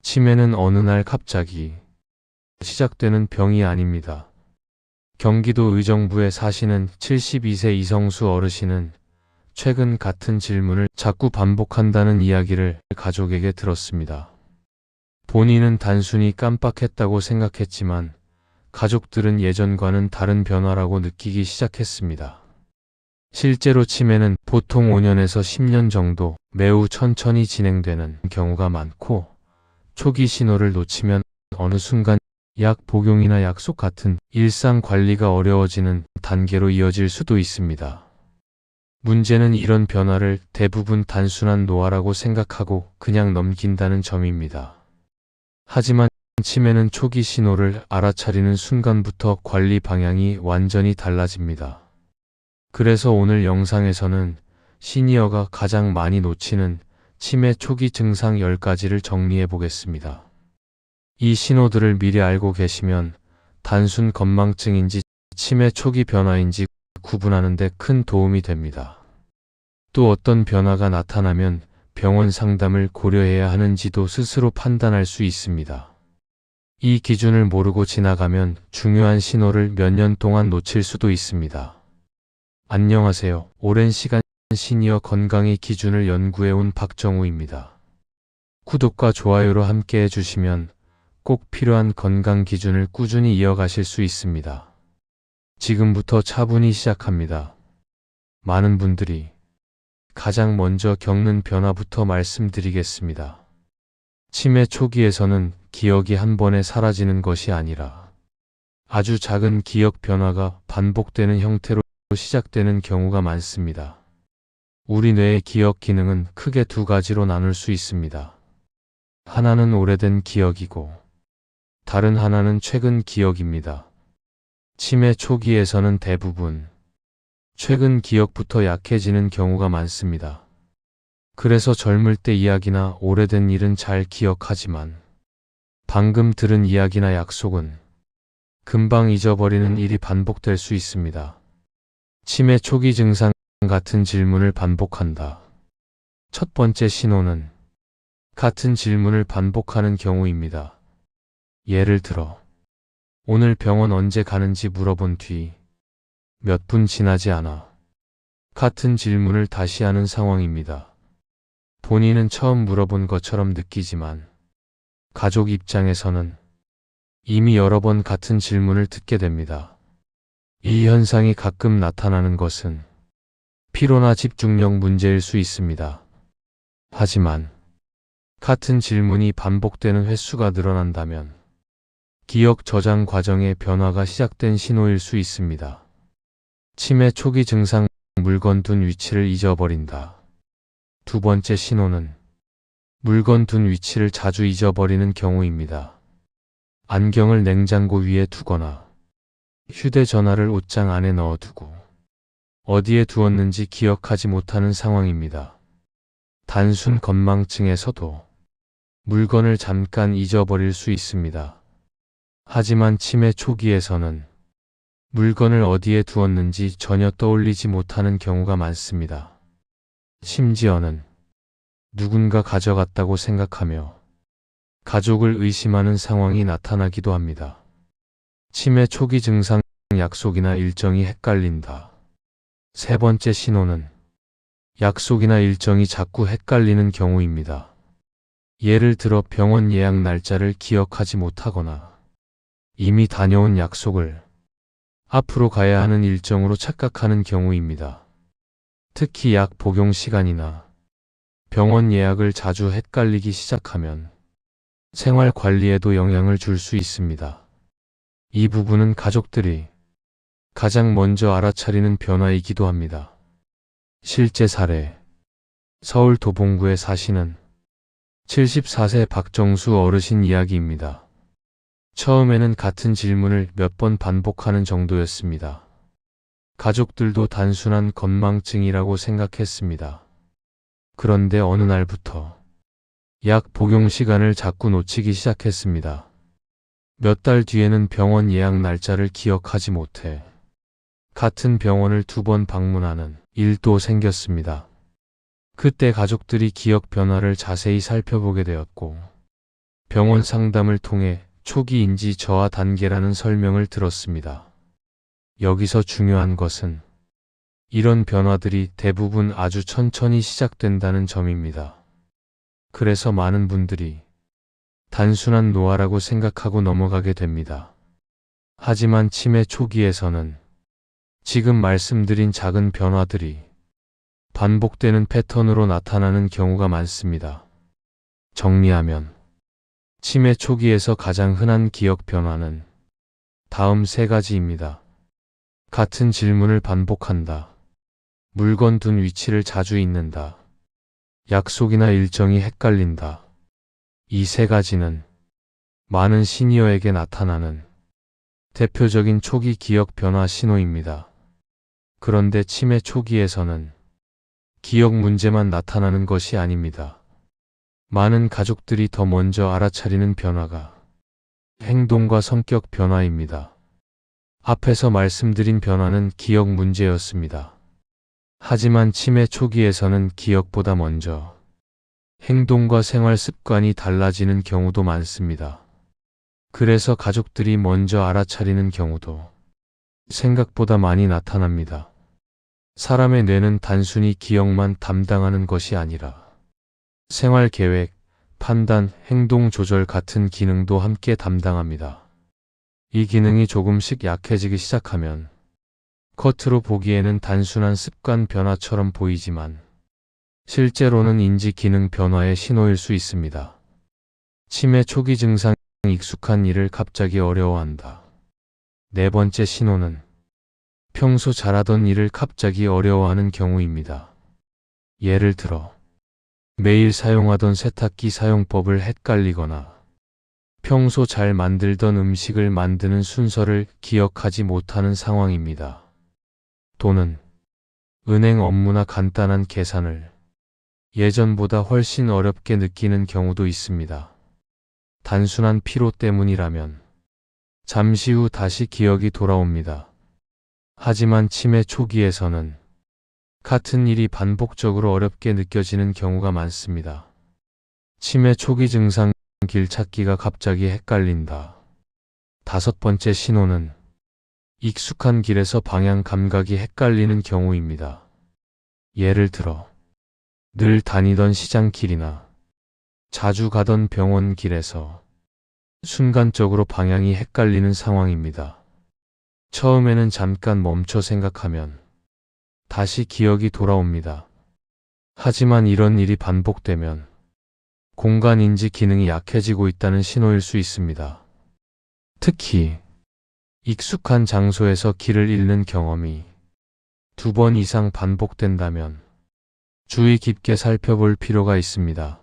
치매는 어느 날 갑자기 시작되는 병이 아닙니다. 경기도 의정부에 사시는 72세 이성수 어르신은 최근 같은 질문을 자꾸 반복한다는 이야기를 가족에게 들었습니다. 본인은 단순히 깜빡했다고 생각했지만 가족들은 예전과는 다른 변화라고 느끼기 시작했습니다. 실제로 치매는 보통 5년에서 10년 정도 매우 천천히 진행되는 경우가 많고, 초기 신호를 놓치면 어느 순간 약 복용이나 약속 같은 일상 관리가 어려워지는 단계로 이어질 수도 있습니다. 문제는 이런 변화를 대부분 단순한 노화라고 생각하고 그냥 넘긴다는 점입니다. 하지만 치매는 초기 신호를 알아차리는 순간부터 관리 방향이 완전히 달라집니다. 그래서 오늘 영상에서는 시니어가 가장 많이 놓치는 치매 초기 증상 10가지를 정리해 보겠습니다. 이 신호들을 미리 알고 계시면 단순 건망증인지 치매 초기 변화인지 구분하는 데 큰 도움이 됩니다. 또 어떤 변화가 나타나면 병원 상담을 고려해야 하는지도 스스로 판단할 수 있습니다. 이 기준을 모르고 지나가면 중요한 신호를 몇 년 동안 놓칠 수도 있습니다. 안녕하세요. 오랜 시간 시니어 건강의 기준을 연구해온 박정우입니다. 구독과 좋아요로 함께 해주시면 꼭 필요한 건강 기준을 꾸준히 이어가실 수 있습니다. 지금부터 차분히 시작합니다. 많은 분들이 가장 먼저 겪는 변화부터 말씀드리겠습니다. 치매 초기에서는 기억이 한 번에 사라지는 것이 아니라 아주 작은 기억 변화가 반복되는 형태로 시작되는 경우가 많습니다. 우리 뇌의 기억 기능은 크게 두 가지로 나눌 수 있습니다. 하나는 오래된 기억이고 다른 하나는 최근 기억입니다. 치매 초기에서는 대부분 최근 기억부터 약해지는 경우가 많습니다. 그래서 젊을 때 이야기나 오래된 일은 잘 기억하지만 방금 들은 이야기나 약속은 금방 잊어버리는 일이 반복될 수 있습니다. 치매 초기 증상 같은 질문을 반복한다. 첫 번째 신호는 같은 질문을 반복하는 경우입니다. 예를 들어, 오늘 병원 언제 가는지 물어본 뒤 몇 분 지나지 않아 같은 질문을 다시 하는 상황입니다. 본인은 처음 물어본 것처럼 느끼지만 가족 입장에서는 이미 여러 번 같은 질문을 듣게 됩니다. 이 현상이 가끔 나타나는 것은 피로나 집중력 문제일 수 있습니다. 하지만 같은 질문이 반복되는 횟수가 늘어난다면 기억 저장 과정의 변화가 시작된 신호일 수 있습니다. 치매 초기 증상 물건 둔 위치를 잊어버린다. 두 번째 신호는 물건 둔 위치를 자주 잊어버리는 경우입니다. 안경을 냉장고 위에 두거나 휴대전화를 옷장 안에 넣어두고 어디에 두었는지 기억하지 못하는 상황입니다. 단순 건망증에서도 물건을 잠깐 잊어버릴 수 있습니다. 하지만 치매 초기에서는 물건을 어디에 두었는지 전혀 떠올리지 못하는 경우가 많습니다. 심지어는 누군가 가져갔다고 생각하며 가족을 의심하는 상황이 나타나기도 합니다. 치매 초기 증상 약속이나 일정이 헷갈린다. 세 번째 신호는 약속이나 일정이 자꾸 헷갈리는 경우입니다. 예를 들어 병원 예약 날짜를 기억하지 못하거나 이미 다녀온 약속을 앞으로 가야 하는 일정으로 착각하는 경우입니다. 특히 약 복용 시간이나 병원 예약을 자주 헷갈리기 시작하면 생활 관리에도 영향을 줄 수 있습니다. 이 부분은 가족들이 가장 먼저 알아차리는 변화이기도 합니다. 실제 사례, 서울 도봉구에 사시는 74세 박정수 어르신 이야기입니다. 처음에는 같은 질문을 몇 번 반복하는 정도였습니다. 가족들도 단순한 건망증이라고 생각했습니다. 그런데 어느 날부터 약 복용 시간을 자꾸 놓치기 시작했습니다. 몇 달 뒤에는 병원 예약 날짜를 기억하지 못해 같은 병원을 2번 방문하는 일도 생겼습니다. 그때 가족들이 기억 변화를 자세히 살펴보게 되었고 병원 상담을 통해 초기 인지 저하 단계라는 설명을 들었습니다. 여기서 중요한 것은 이런 변화들이 대부분 아주 천천히 시작된다는 점입니다. 그래서 많은 분들이 단순한 노화라고 생각하고 넘어가게 됩니다. 하지만 치매 초기에서는 지금 말씀드린 작은 변화들이 반복되는 패턴으로 나타나는 경우가 많습니다. 정리하면 치매 초기에서 가장 흔한 기억 변화는 다음 세 가지입니다. 같은 질문을 반복한다. 물건 둔 위치를 자주 잊는다. 약속이나 일정이 헷갈린다. 이 세 가지는 많은 시니어에게 나타나는 대표적인 초기 기억 변화 신호입니다. 그런데 치매 초기에서는 기억 문제만 나타나는 것이 아닙니다. 많은 가족들이 더 먼저 알아차리는 변화가 행동과 성격 변화입니다. 앞에서 말씀드린 변화는 기억 문제였습니다. 하지만 치매 초기에서는 기억보다 먼저 행동과 생활 습관이 달라지는 경우도 많습니다. 그래서 가족들이 먼저 알아차리는 경우도 생각보다 많이 나타납니다. 사람의 뇌는 단순히 기억만 담당하는 것이 아니라 생활 계획, 판단, 행동 조절 같은 기능도 함께 담당합니다. 이 기능이 조금씩 약해지기 시작하면 겉으로 보기에는 단순한 습관 변화처럼 보이지만 실제로는 인지 기능 변화의 신호일 수 있습니다. 치매 초기 증상 익숙한 일을 갑자기 어려워한다. 네 번째 신호는 평소 잘하던 일을 갑자기 어려워하는 경우입니다. 예를 들어 매일 사용하던 세탁기 사용법을 헷갈리거나 평소 잘 만들던 음식을 만드는 순서를 기억하지 못하는 상황입니다. 또는 은행 업무나 간단한 계산을 예전보다 훨씬 어렵게 느끼는 경우도 있습니다. 단순한 피로 때문이라면 잠시 후 다시 기억이 돌아옵니다. 하지만 치매 초기에서는 같은 일이 반복적으로 어렵게 느껴지는 경우가 많습니다. 치매 초기 증상 길 찾기가 갑자기 헷갈린다. 다섯 번째 신호는 익숙한 길에서 방향 감각이 헷갈리는 경우입니다. 예를 들어 늘 다니던 시장길이나 자주 가던 병원 길에서 순간적으로 방향이 헷갈리는 상황입니다. 처음에는 잠깐 멈춰 생각하면 다시 기억이 돌아옵니다. 하지만 이런 일이 반복되면 공간 인지 기능이 약해지고 있다는 신호일 수 있습니다. 특히 익숙한 장소에서 길을 잃는 경험이 2번 이상 반복된다면 주의 깊게 살펴볼 필요가 있습니다.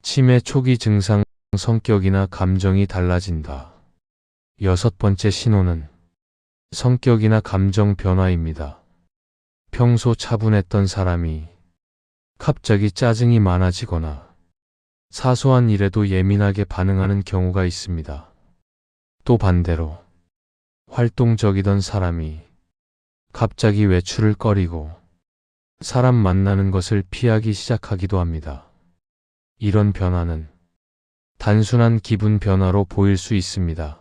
치매 초기 증상 성격이나 감정이 달라진다. 여섯 번째 신호는 성격이나 감정 변화입니다. 평소 차분했던 사람이 갑자기 짜증이 많아지거나 사소한 일에도 예민하게 반응하는 경우가 있습니다. 또 반대로 활동적이던 사람이 갑자기 외출을 꺼리고 사람 만나는 것을 피하기 시작하기도 합니다. 이런 변화는 단순한 기분 변화로 보일 수 있습니다.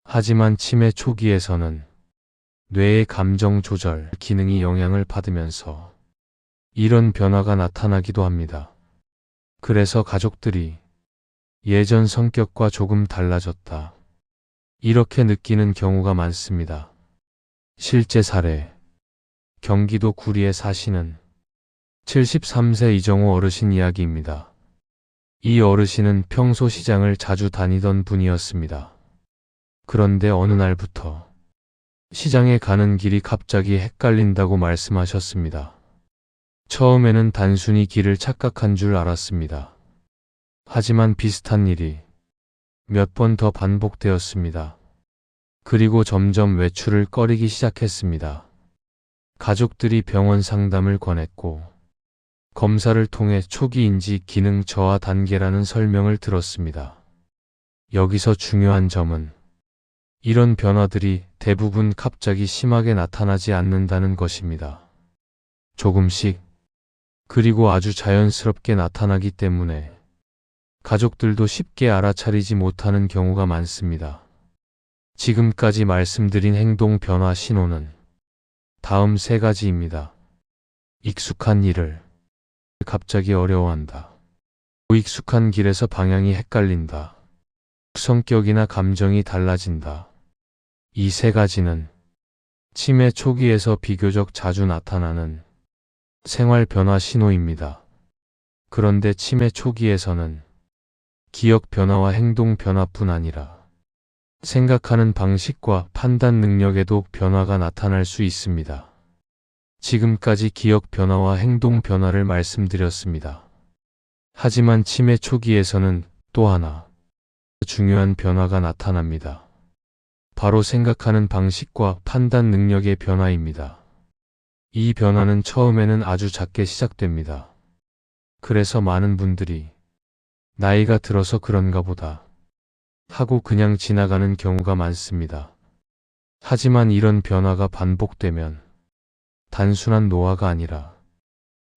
하지만 치매 초기에서는 뇌의 감정 조절 기능이 영향을 받으면서 이런 변화가 나타나기도 합니다. 그래서 가족들이 예전 성격과 조금 달라졌다, 이렇게 느끼는 경우가 많습니다. 실제 사례, 경기도 구리에 사시는 73세 이정호 어르신 이야기입니다. 이 어르신은 평소 시장을 자주 다니던 분이었습니다. 그런데 어느 날부터 시장에 가는 길이 갑자기 헷갈린다고 말씀하셨습니다. 처음에는 단순히 길을 착각한 줄 알았습니다. 하지만 비슷한 일이 몇 번 더 반복되었습니다. 그리고 점점 외출을 꺼리기 시작했습니다. 가족들이 병원 상담을 권했고 검사를 통해 초기 인지 기능 저하 단계라는 설명을 들었습니다. 여기서 중요한 점은 이런 변화들이 대부분 갑자기 심하게 나타나지 않는다는 것입니다. 조금씩, 그리고 아주 자연스럽게 나타나기 때문에 가족들도 쉽게 알아차리지 못하는 경우가 많습니다. 지금까지 말씀드린 행동 변화 신호는 다음 세 가지입니다. 익숙한 일을 갑자기 어려워한다. 익숙한 길에서 방향이 헷갈린다. 성격이나 감정이 달라진다. 이 세 가지는 치매 초기에서 비교적 자주 나타나는 생활 변화 신호입니다. 그런데 치매 초기에서는 기억 변화와 행동 변화뿐 아니라 생각하는 방식과 판단 능력에도 변화가 나타날 수 있습니다. 지금까지 기억 변화와 행동 변화를 말씀드렸습니다. 하지만 치매 초기에서는 또 하나 중요한 변화가 나타납니다. 바로 생각하는 방식과 판단 능력의 변화입니다. 이 변화는 처음에는 아주 작게 시작됩니다. 그래서 많은 분들이 나이가 들어서 그런가 보다 하고 그냥 지나가는 경우가 많습니다. 하지만 이런 변화가 반복되면 단순한 노화가 아니라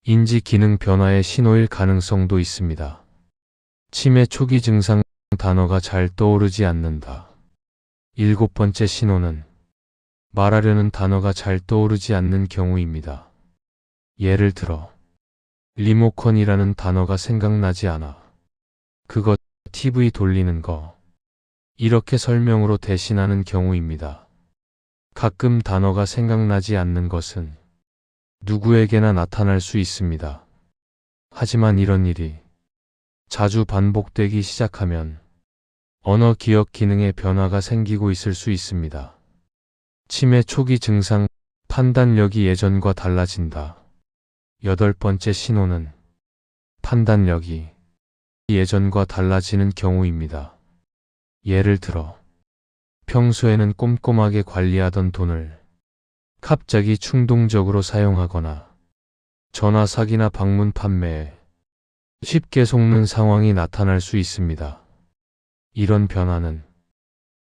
인지 기능 변화의 신호일 가능성도 있습니다. 치매 초기 증상 단어가 잘 떠오르지 않는다. 7번째 신호는 말하려는 단어가 잘 떠오르지 않는 경우입니다. 예를 들어 리모컨이라는 단어가 생각나지 않아. 그거 TV 돌리는 거. 이렇게 설명으로 대신하는 경우입니다. 가끔 단어가 생각나지 않는 것은 누구에게나 나타날 수 있습니다. 하지만 이런 일이 자주 반복되기 시작하면 언어 기억 기능의 변화가 생기고 있을 수 있습니다. 치매 초기 증상 판단력이 예전과 달라진다. 8번째 신호는 판단력이 예전과 달라지는 경우입니다. 예를 들어 평소에는 꼼꼼하게 관리하던 돈을 갑자기 충동적으로 사용하거나 전화 사기나 방문 판매에 쉽게 속는 상황이 나타날 수 있습니다. 이런 변화는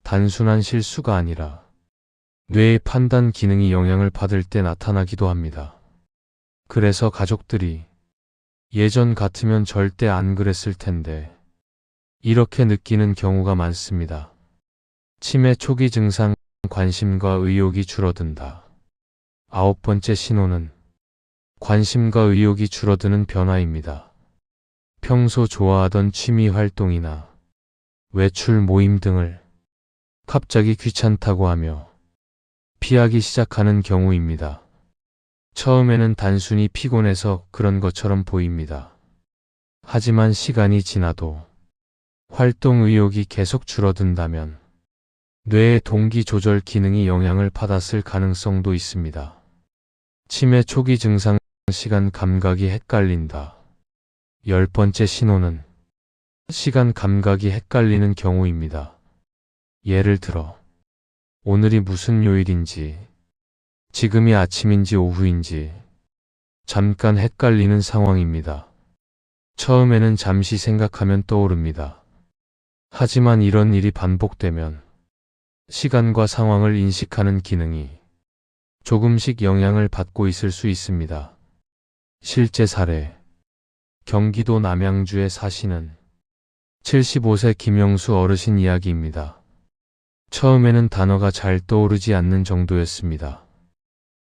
단순한 실수가 아니라 뇌의 판단 기능이 영향을 받을 때 나타나기도 합니다. 그래서 가족들이 예전 같으면 절대 안 그랬을 텐데 이렇게 느끼는 경우가 많습니다. 치매 초기 증상 관심과 의욕이 줄어든다. 9번째 신호는 관심과 의욕이 줄어드는 변화입니다. 평소 좋아하던 취미 활동이나 외출 모임 등을 갑자기 귀찮다고 하며 피하기 시작하는 경우입니다. 처음에는 단순히 피곤해서 그런 것처럼 보입니다. 하지만 시간이 지나도 활동 의욕이 계속 줄어든다면 뇌의 동기 조절 기능이 영향을 받았을 가능성도 있습니다. 치매 초기 증상 시간 감각이 헷갈린다. 10번째 신호는 시간 감각이 헷갈리는 경우입니다. 예를 들어 오늘이 무슨 요일인지, 지금이 아침인지 오후인지 잠깐 헷갈리는 상황입니다. 처음에는 잠시 생각하면 떠오릅니다. 하지만 이런 일이 반복되면 시간과 상황을 인식하는 기능이 조금씩 영향을 받고 있을 수 있습니다. 실제 사례. 경기도 남양주에 사시는 75세 김영수 어르신 이야기입니다. 처음에는 단어가 잘 떠오르지 않는 정도였습니다.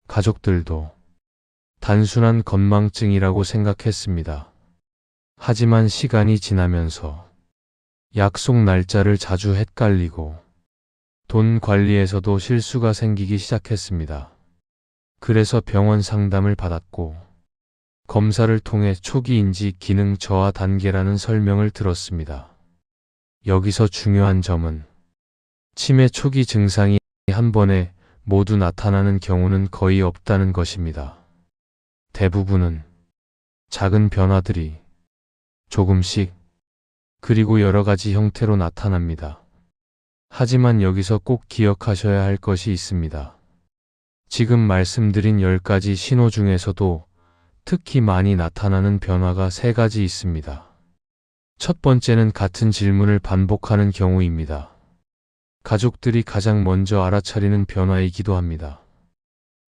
가족들도 단순한 건망증이라고 생각했습니다. 하지만 시간이 지나면서 약속 날짜를 자주 헷갈리고 돈 관리에서도 실수가 생기기 시작했습니다. 그래서 병원 상담을 받았고 검사를 통해 초기 인지 기능 저하 단계라는 설명을 들었습니다. 여기서 중요한 점은 치매 초기 증상이 한 번에 모두 나타나는 경우는 거의 없다는 것입니다. 대부분은 작은 변화들이 조금씩 그리고 여러 가지 형태로 나타납니다. 하지만 여기서 꼭 기억하셔야 할 것이 있습니다. 지금 말씀드린 10가지 신호 중에서도 특히 많이 나타나는 변화가 3가지 있습니다. 첫 번째는 같은 질문을 반복하는 경우입니다. 가족들이 가장 먼저 알아차리는 변화이기도 합니다.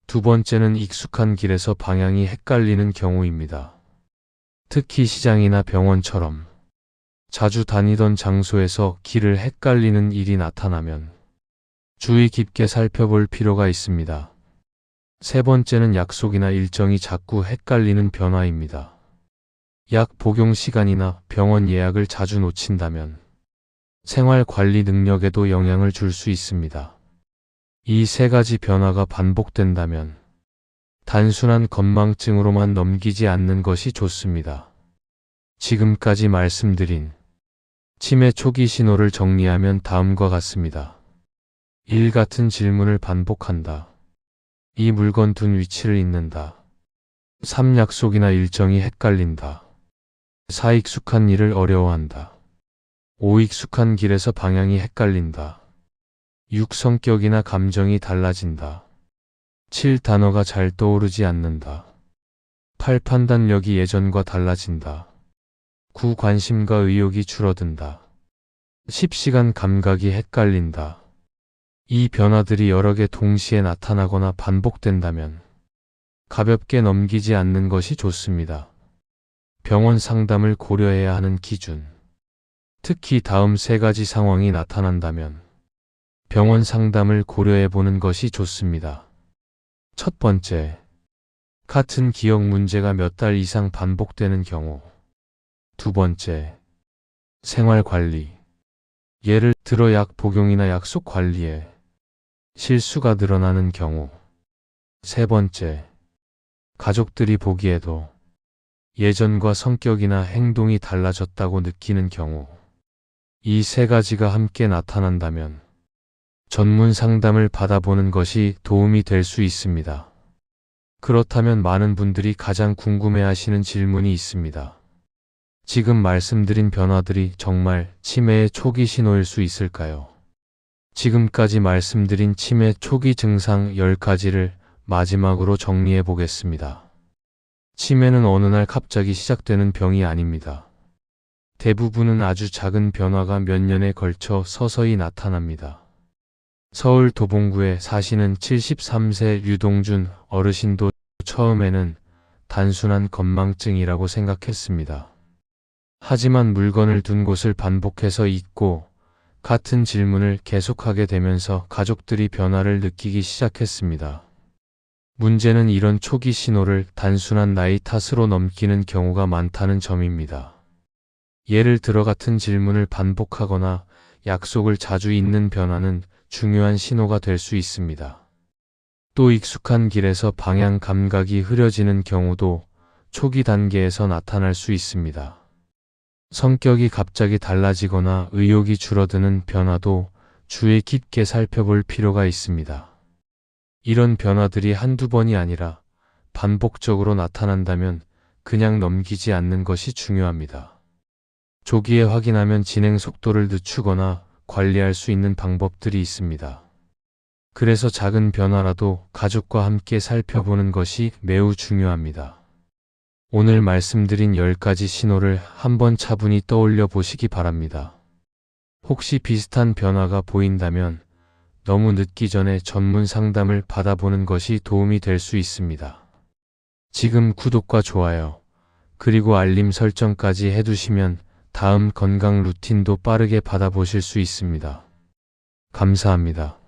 두 번째는 익숙한 길에서 방향이 헷갈리는 경우입니다. 특히 시장이나 병원처럼 자주 다니던 장소에서 길을 헷갈리는 일이 나타나면 주의 깊게 살펴볼 필요가 있습니다. 세 번째는 약속이나 일정이 자꾸 헷갈리는 변화입니다. 약 복용 시간이나 병원 예약을 자주 놓친다면 생활 관리 능력에도 영향을 줄 수 있습니다. 이 세 가지 변화가 반복된다면 단순한 건망증으로만 넘기지 않는 것이 좋습니다. 지금까지 말씀드린 치매 초기 신호를 정리하면 다음과 같습니다. 1. 같은 질문을 반복한다. 2. 물건 둔 위치를 잊는다. 3. 약속이나 일정이 헷갈린다. 4. 익숙한 일을 어려워한다. 5. 익숙한 길에서 방향이 헷갈린다. 6. 성격이나 감정이 달라진다. 7. 단어가 잘 떠오르지 않는다. 8. 판단력이 예전과 달라진다. 9. 관심과 의욕이 줄어든다. 10. 시간 감각이 헷갈린다. 이 변화들이 여러 개 동시에 나타나거나 반복된다면 가볍게 넘기지 않는 것이 좋습니다. 병원 상담을 고려해야 하는 기준. 특히 다음 세 가지 상황이 나타난다면 병원 상담을 고려해 보는 것이 좋습니다. 첫 번째, 같은 기억 문제가 몇 달 이상 반복되는 경우. 두 번째, 생활 관리. 예를 들어 약 복용이나 약속 관리에 실수가 늘어나는 경우. 세 번째, 가족들이 보기에도 예전과 성격이나 행동이 달라졌다고 느끼는 경우. 이 세 가지가 함께 나타난다면 전문 상담을 받아보는 것이 도움이 될 수 있습니다. 그렇다면 많은 분들이 가장 궁금해하시는 질문이 있습니다. 지금 말씀드린 변화들이 정말 치매의 초기 신호일 수 있을까요? 지금까지 말씀드린 치매 초기 증상 10가지를 마지막으로 정리해 보겠습니다. 치매는 어느 날 갑자기 시작되는 병이 아닙니다. 대부분은 아주 작은 변화가 몇 년에 걸쳐 서서히 나타납니다. 서울 도봉구에 사시는 73세 유동준 어르신도 처음에는 단순한 건망증이라고 생각했습니다. 하지만 물건을 둔 곳을 반복해서 잊고 같은 질문을 계속하게 되면서 가족들이 변화를 느끼기 시작했습니다. 문제는 이런 초기 신호를 단순한 나이 탓으로 넘기는 경우가 많다는 점입니다. 예를 들어 같은 질문을 반복하거나 약속을 자주 잊는 변화는 중요한 신호가 될 수 있습니다. 또 익숙한 길에서 방향 감각이 흐려지는 경우도 초기 단계에서 나타날 수 있습니다. 성격이 갑자기 달라지거나 의욕이 줄어드는 변화도 주의 깊게 살펴볼 필요가 있습니다. 이런 변화들이 한두 번이 아니라 반복적으로 나타난다면 그냥 넘기지 않는 것이 중요합니다. 조기에 확인하면 진행 속도를 늦추거나 관리할 수 있는 방법들이 있습니다. 그래서 작은 변화라도 가족과 함께 살펴보는 것이 매우 중요합니다. 오늘 말씀드린 10가지 신호를 한번 차분히 떠올려 보시기 바랍니다. 혹시 비슷한 변화가 보인다면 너무 늦기 전에 전문 상담을 받아보는 것이 도움이 될 수 있습니다. 지금 구독과 좋아요, 그리고 알림 설정까지 해두시면 다음 건강 루틴도 빠르게 받아보실 수 있습니다. 감사합니다.